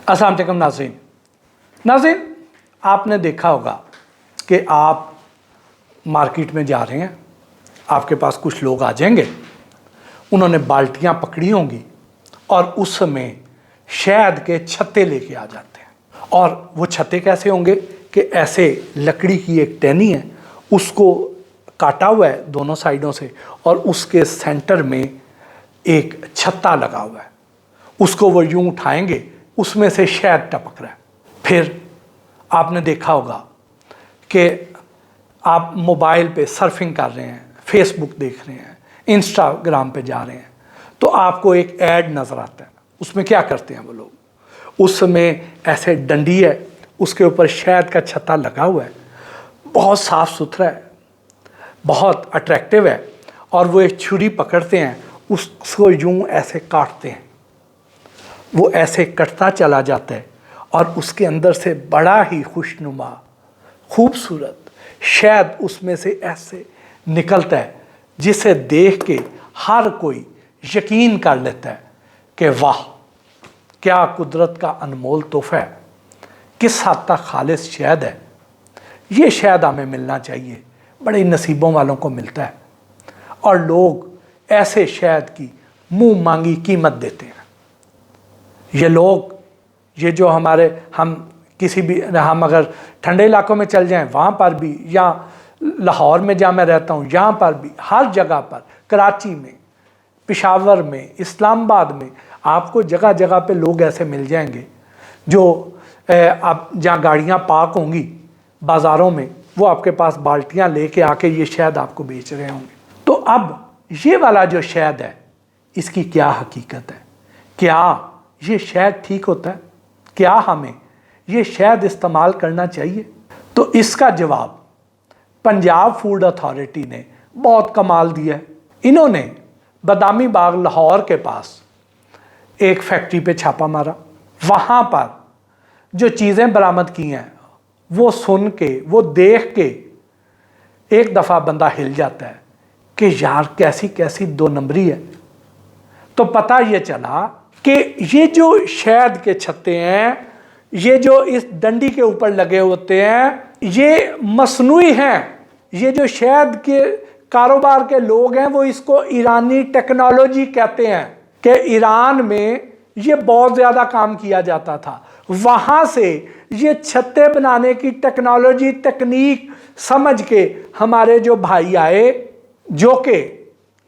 अस्सलाम वालेकुम नाज़रीन, आपने देखा होगा कि आप मार्केट में जा रहे हैं, आपके पास कुछ लोग आ जाएंगे, उन्होंने बाल्टियां पकड़ी होंगी और उस समय शहद के छत्ते लेके आ जाते हैं। और वो छत्ते कैसे होंगे कि ऐसे लकड़ी की एक टहनी है, उसको काटा हुआ है दोनों साइडों से और उसके सेंटर में एक छत्ता लगा हुआ है। उसको वो यूं उठाएंगे, उसमें से शहद टपक रहा है। फिर आपने देखा होगा कि आप मोबाइल पे सर्फिंग कर रहे हैं, फेसबुक देख रहे हैं, इंस्टाग्राम पे जा रहे हैं, तो आपको एक ऐड नज़र आता है। उसमें क्या करते हैं वो लोग, उस समय ऐसे डंडी है, उसके ऊपर शहद का छत्ता लगा हुआ है, बहुत साफ़ सुथरा है, बहुत अट्रैक्टिव है, और वो एक छुरी पकड़ते हैं, उसको यूं ऐसे काटते हैं, वो ऐसे कटता चला जाता है और उसके अंदर से बड़ा ही खुशनुमा खूबसूरत शहद उसमें से ऐसे निकलता है, जिसे देख के हर कोई यकीन कर लेता है कि वाह, क्या कुदरत का अनमोल तोहफा है, किस हद तक खालिस शहद है। ये शहद हमें मिलना चाहिए, बड़े नसीबों वालों को मिलता है, और लोग ऐसे शहद की मुंह मांगी कीमत देते हैं। ये लोग, ये जो हम अगर ठंडे इलाकों में चल जाएं वहाँ पर भी, या लाहौर में जहाँ मैं रहता हूँ यहाँ पर भी, हर जगह पर, कराची में, पेशावर में, इस्लामाबाद में, आपको जगह जगह पे लोग ऐसे मिल जाएंगे जो आप जहाँ गाड़ियाँ पार्क होंगी बाज़ारों में, वो आपके पास बाल्टियाँ लेके आके ये शहद आपको बेच रहे होंगे। तो अब ये वाला जो शहद है, इसकी क्या हकीकत है? क्या ये शहद ठीक होता है? क्या हमें ये शहद इस्तेमाल करना चाहिए? तो इसका जवाब पंजाब फूड अथॉरिटी ने बहुत कमाल दिया है। इन्होंने बादामी बाग लाहौर के पास एक फैक्ट्री पे छापा मारा। वहाँ पर जो चीज़ें बरामद की हैं, वो सुन के, वो देख के एक दफ़ा बंदा हिल जाता है कि यार कैसी कैसी दो नंबरी है। तो पता ये चला कि ये जो शहद के छत्ते हैं, ये जो इस डंडी के ऊपर लगे होते हैं, ये मसनूई हैं। ये जो शहद के कारोबार के लोग हैं, वो इसको ईरानी टेक्नोलॉजी कहते हैं कि ईरान में ये बहुत ज़्यादा काम किया जाता था। वहाँ से ये छत्ते बनाने की टेक्नोलॉजी, तकनीक समझ के हमारे जो भाई आए, जो कि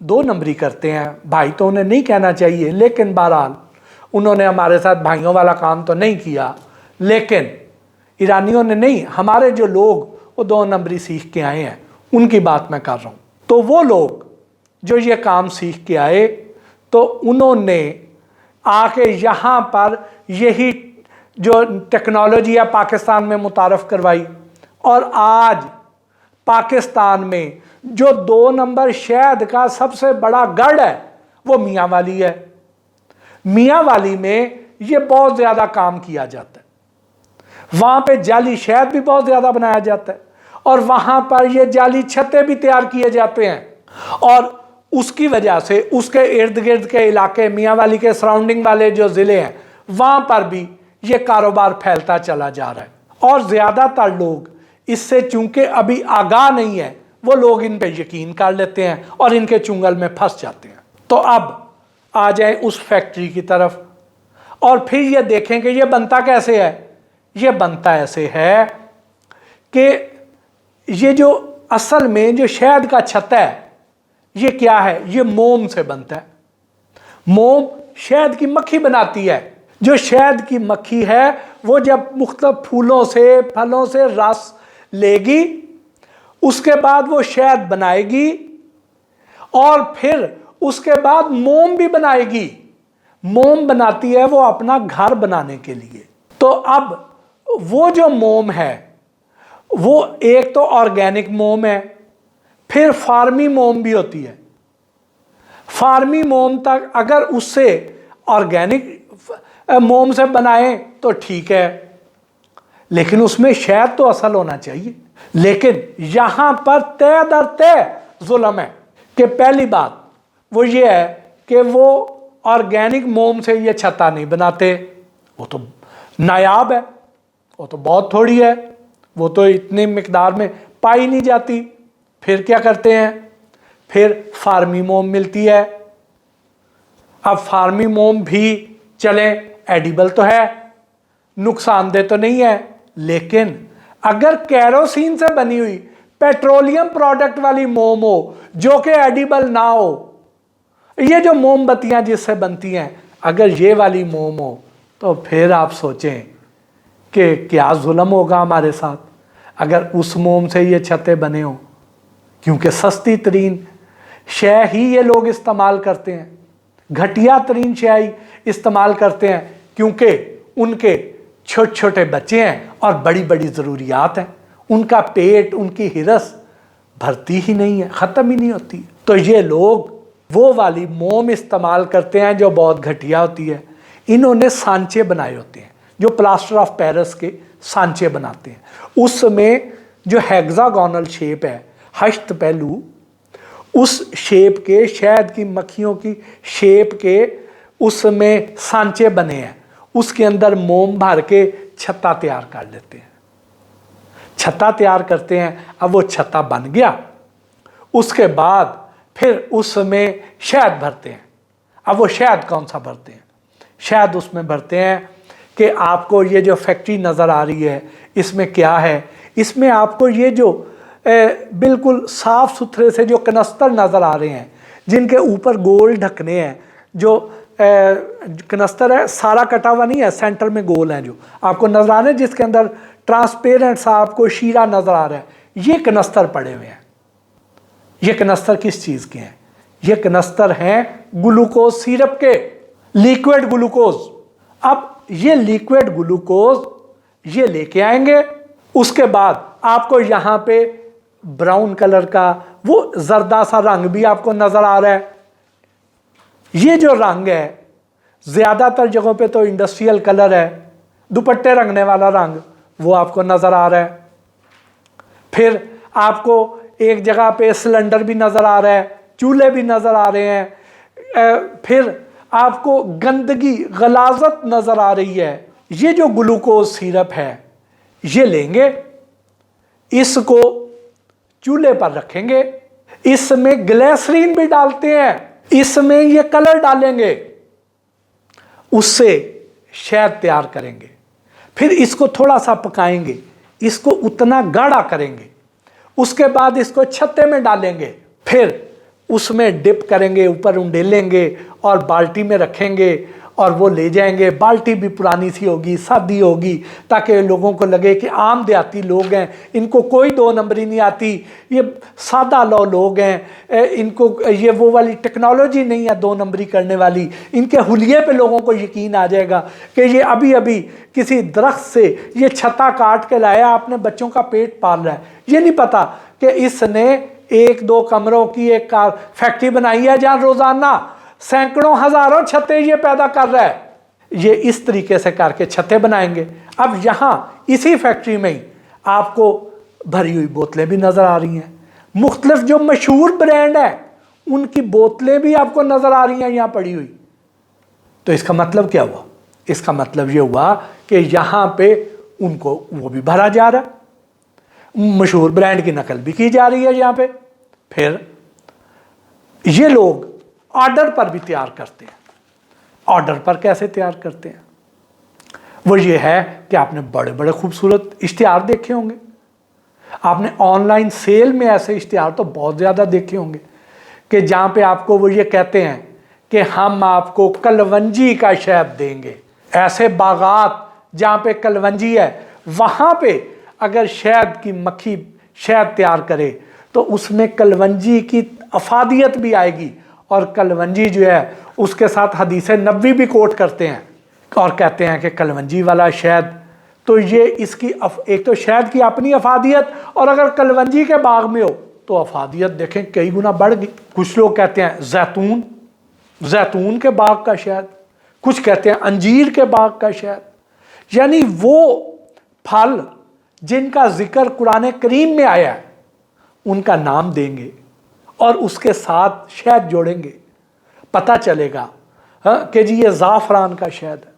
दो नंबरी करते हैं, भाई तो उन्हें नहीं कहना चाहिए, लेकिन बहरहाल उन्होंने हमारे साथ भाइयों वाला काम तो नहीं किया, लेकिन ईरानियों ने नहीं, हमारे जो लोग वो दो नंबरी सीख के आए हैं, उनकी बात मैं कर रहा हूँ। तो वो लोग जो ये काम सीख के आए, तो उन्होंने आके यहाँ पर यही जो टेक्नोलॉजी है पाकिस्तान में मुतारफ़ करवाई, और आज पाकिस्तान में जो दो नंबर शहद का सबसे बड़ा गढ़ है वो मियाँ वाली है। मियाँ वाली में ये बहुत ज़्यादा काम किया जाता है। वहाँ पे जाली शहद भी बहुत ज़्यादा बनाया जाता है, और वहाँ पर ये जाली छत्ते भी तैयार किए जाते हैं, और उसकी वजह से उसके इर्द गिर्द के इलाके, मियाँ वाली के सराउंडिंग वाले जो ज़िले हैं, वहाँ पर भी ये कारोबार फैलता चला जा रहा है। और ज़्यादातर लोग इससे चूँकि अभी आगाह नहीं है, वो लोग इन पर यकीन कर लेते हैं और इनके चुंगल में फंस जाते हैं। तो अब आ जाए उस फैक्ट्री की तरफ, और फिर ये देखें कि ये बनता कैसे है। ये बनता ऐसे है कि ये जो असल में जो शहद का छत्ता है, ये क्या है, ये मोम से बनता है। मोम शहद की मक्खी बनाती है। जो शहद की मक्खी है, वो जब मुख्तलिफ फूलों से, फलों से रस लेगी, उसके बाद वो शहद बनाएगी, और फिर उसके बाद मोम भी बनाएगी। मोम बनाती है वो अपना घर बनाने के लिए। तो अब वो जो मोम है, वो एक तो ऑर्गेनिक मोम है, फिर फार्मी मोम भी होती है। फार्मी मोम तक अगर उससे ऑर्गेनिक मोम से बनाएं तो ठीक है, लेकिन उसमें शहद तो असल होना चाहिए। लेकिन यहाँ पर तय दर तय जुल्म है कि पहली बात वो ये है कि वो ऑर्गेनिक मोम से ये छत्ता नहीं बनाते, वो तो नायाब है, वो तो बहुत थोड़ी है, वो तो इतनी मिकदार में पाई नहीं जाती। फिर क्या करते हैं, फिर फार्मी मोम मिलती है। अब फार्मी मोम भी चले, एडिबल तो है, नुकसानदेह तो नहीं है, लेकिन अगर कैरोसिन से बनी हुई पेट्रोलियम प्रोडक्ट वाली मोम हो जो कि एडिबल ना हो, ये जो मोमबत्तियां जिससे बनती हैं, अगर ये वाली मोम हो, तो फिर आप सोचें कि क्या जुल्म होगा हमारे साथ अगर उस मोम से ये छतें बने हों। क्योंकि सस्ती तरीन शय ही ये लोग इस्तेमाल करते हैं, घटिया तरीन शय इस्तेमाल करते हैं, क्योंकि उनके छोटे छोटे बच्चे हैं और बड़ी बड़ी ज़रूरियात हैं। उनका पेट, उनकी हिरस भरती ही नहीं है, ख़त्म ही नहीं होती। तो ये लोग वो वाली मोम इस्तेमाल करते हैं जो बहुत घटिया होती है। इन्होंने सांचे बनाए होते हैं, जो प्लास्टर ऑफ पेरिस के सांचे बनाते हैं, उसमें जो हेक्सागोनल शेप है, हश्त पहलू, उस शेप के, शहद की मक्खियों की शेप के उसमें सांचे बने हैं, उसके अंदर मोम भर के छत्ता तैयार कर लेते हैं। छत्ता तैयार करते हैं, अब वो छत्ता बन गया, उसके बाद फिर उसमें शहद भरते हैं। अब वो शहद कौन सा भरते हैं, शहद उसमें भरते हैं कि आपको ये जो फैक्ट्री नज़र आ रही है इसमें क्या है, इसमें आपको ये जो बिल्कुल साफ़ सुथरे से जो कनस्तर नज़र आ रहे हैं, जिनके ऊपर गोल ढकने हैं, जो कनस्तर है सारा कटा हुआ नहीं है, सेंटर में गोल है जो आपको नज़र आ रहे हैं, जिसके अंदर ट्रांसपेरेंट सा आपको शीरा नज़र आ रहा है, ये कनस्तर पड़े हुए हैं। ये कनस्तर किस चीज़ के हैं, ये कनस्तर हैं ग्लूकोज सिरप के, लिक्विड ग्लूकोज। अब ये लिक्विड ग्लूकोज ये लेके आएंगे, उसके बाद आपको यहाँ पे ब्राउन कलर का वो जर्दा सा रंग भी आपको नज़र आ रहा है। ये जो रंग है ज़्यादातर जगहों पे तो इंडस्ट्रियल कलर है, दुपट्टे रंगने वाला रंग वो आपको नज़र आ रहा है। फिर आपको एक जगह पे सिलेंडर भी नज़र आ रहा है, चूल्हे भी नज़र आ रहे हैं, फिर आपको गंदगी, गलाजत नज़र आ रही है। ये जो ग्लूकोज सिरप है ये लेंगे, इसको चूल्हे पर रखेंगे, इसमें ग्लिसरीन भी डालते हैं, इसमें ये कलर डालेंगे, उससे शहद तैयार करेंगे। फिर इसको थोड़ा सा पकाएंगे, इसको उतना गाढ़ा करेंगे, उसके बाद इसको छत्ते में डालेंगे, फिर उसमें डिप करेंगे, ऊपर उंडेलेंगे और बाल्टी में रखेंगे और वो ले जाएंगे। बाल्टी भी पुरानी सी होगी, सादी होगी, ताकि लोगों को लगे कि आम देहाती लोग हैं, इनको कोई दो नंबरी नहीं आती, ये सादा लोग हैं, इनको ये वो वाली टेक्नोलॉजी नहीं है दो नंबरी करने वाली। इनके हुलिये पे लोगों को यकीन आ जाएगा कि ये अभी अभी किसी दरख्त से ये छत्ता काट के लाया, आपने बच्चों का पेट पाल रहा है। ये नहीं पता कि इसने एक दो कमरों की एक फैक्ट्री बनाई है जहाँ रोज़ाना सैकड़ों हज़ारों छतें ये पैदा कर रहा है। ये इस तरीके से करके छतें बनाएंगे। अब यहाँ इसी फैक्ट्री में ही आपको भरी हुई बोतलें भी नज़र आ रही हैं, मुख्तलिफ जो मशहूर ब्रांड है उनकी बोतलें भी आपको नज़र आ रही हैं यहाँ पड़ी हुई। तो इसका मतलब क्या हुआ, इसका मतलब ये हुआ कि यहाँ पे उनको वो भी भरा जा रहा है, मशहूर ब्रांड की नकल भी की जा रही है यहाँ पे। फिर ये लोग ऑर्डर पर भी तैयार करते हैं। ऑर्डर पर कैसे तैयार करते हैं, वो ये है कि आपने बड़े बड़े खूबसूरत इश्तिहार देखे होंगे, आपने ऑनलाइन सेल में ऐसे इश्तिहार तो बहुत ज़्यादा देखे होंगे कि जहाँ पे आपको वो ये कहते हैं कि हम आपको कलवंजी का शहद देंगे। ऐसे बागात जहाँ पे कलवंजी है, वहाँ पे अगर शहद की मक्खी शहद तैयार करे तो उसमें कलवंजी की अफादियत भी आएगी, और कलवंजी जो है उसके साथ हदीस नबवी भी कोट करते हैं और कहते हैं कि कलवंजी वाला शहद, तो ये इसकी एक तो शहद की अपनी अफादियत, और अगर कलवंजी के बाग में हो तो अफादियत देखें कई गुना बढ़ गई। कुछ लोग कहते हैं जैतून के बाग का शहद, कुछ कहते हैं अंजीर के बाग का शहद, यानी वो फल जिनका जिक्र कुरान करीम में आया है उनका नाम देंगे और उसके साथ शहद जोड़ेंगे, पता चलेगा कि जी ये ज़ाफ़रान का शहद है,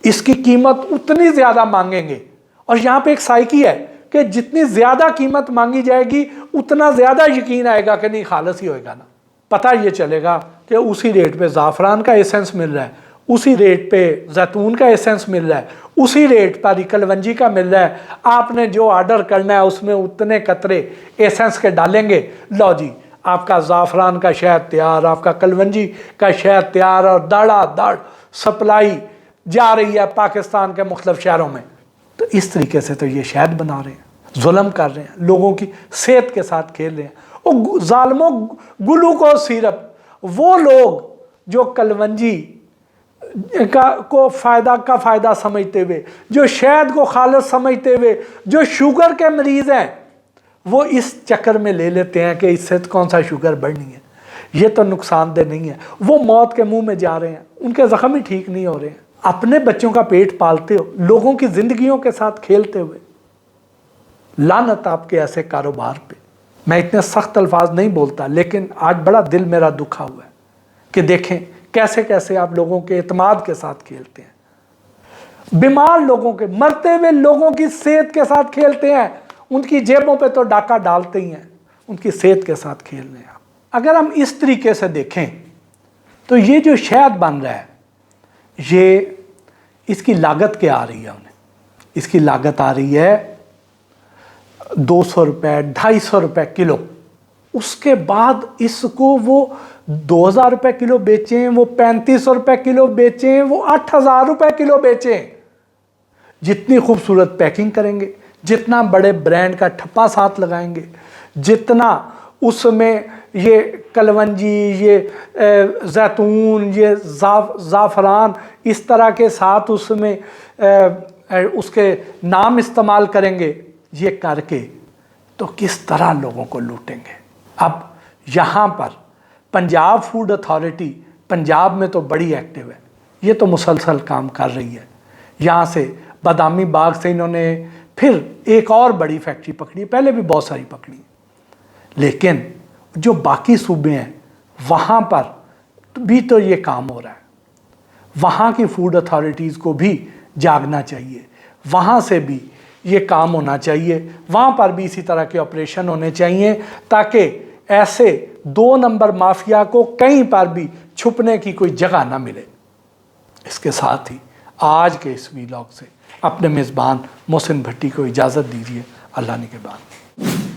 इसकी कीमत उतनी ज़्यादा मांगेंगे। और यहाँ पे एक साइकी है कि जितनी ज़्यादा कीमत मांगी जाएगी उतना ज़्यादा यकीन आएगा कि नहीं खालस ही होएगा ना। पता ये चलेगा कि उसी रेट पे ज़ाफ़रान का एसेंस मिल रहा है, उसी रेट पे जैतून का एसेंस मिल रहा है, उसी रेट पर कलवंजी का मिल रहा है। आपने जो ऑर्डर करना है उसमें उतने कतरे एसेंस के डालेंगे, लो जी आपका ज़ाफ़रान का शहद तैयार, आपका कलवंजी का शहद तैयार, और दाढ़ सप्लाई जा रही है पाकिस्तान के मुख्तलिफ शहरों में। तो इस तरीके से तो ये शहद बना रहे हैं, जुल्म कर रहे हैं, लोगों की सेहत के साथ खेल रहे हैं। और जालिमों, ग्लूकोज सिरप, वो लोग जो कलवंजी का फ़ायदा समझते हुए, जो शहद को खालिस समझते हुए, जो शुगर के मरीज़ हैं, वो इस चक्कर में ले लेते हैं कि इससे तो कौन सा शुगर बढ़नी है, ये तो नुकसानदेह नहीं है। वो मौत के मुंह में जा रहे हैं, उनके ज़ख्म ही ठीक नहीं हो रहे हैं। अपने बच्चों का पेट पालते हो, लोगों की ज़िंदगियों के साथ खेलते हुए। लानत आपके ऐसे कारोबार पे। मैं इतने सख्त अल्फाज नहीं बोलता, लेकिन आज बड़ा दिल मेरा दुखा हुआ है कि देखें कैसे कैसे आप लोगों के एतमाद के साथ खेलते हैं, बीमार लोगों के, मरते हुए लोगों की सेहत के साथ खेलते हैं। उनकी जेबों पे तो डाका डालते ही हैं, उनकी सेहत के साथ खेल रहे हैं। अगर हम इस तरीके से देखें तो ये जो शहद बन रहा है, ये इसकी लागत क्या आ रही है उन्हें? इसकी लागत आ रही है 200 रुपये, 250 रुपये किलो। उसके बाद इसको वो 2000 रुपये किलो बेचें, वो 3500 रुपये किलो बेचें, वो 8000 रुपये किलो बेचें। जितनी खूबसूरत पैकिंग करेंगे, जितना बड़े ब्रांड का ठप्पा साथ लगाएंगे, जितना उसमें ये कलवंजी, ये जैतून, ये ज़ाफ़रान इस तरह के साथ उसमें उसके नाम इस्तेमाल करेंगे, ये करके तो किस तरह लोगों को लूटेंगे। अब यहाँ पर पंजाब फूड अथॉरिटी पंजाब में तो बड़ी एक्टिव है, ये तो मुसलसल काम कर रही है। यहाँ से बादामी बाग से इन्होंने फिर एक और बड़ी फैक्ट्री पकड़ी, पहले भी बहुत सारी पकड़ी, लेकिन जो बाकी सूबे हैं वहाँ पर भी तो ये काम हो रहा है। वहाँ की फूड अथॉरिटीज़ को भी जागना चाहिए, वहाँ से भी ये काम होना चाहिए, वहाँ पर भी इसी तरह के ऑपरेशन होने चाहिए, ताकि ऐसे 2 नंबर माफिया को कहीं पर भी छुपने की कोई जगह ना मिले। इसके साथ ही आज के इस वीलॉग से अपने मेज़बान मोहसिन भट्टी को इजाज़त दीजिए। अल्लाह ने के बाद।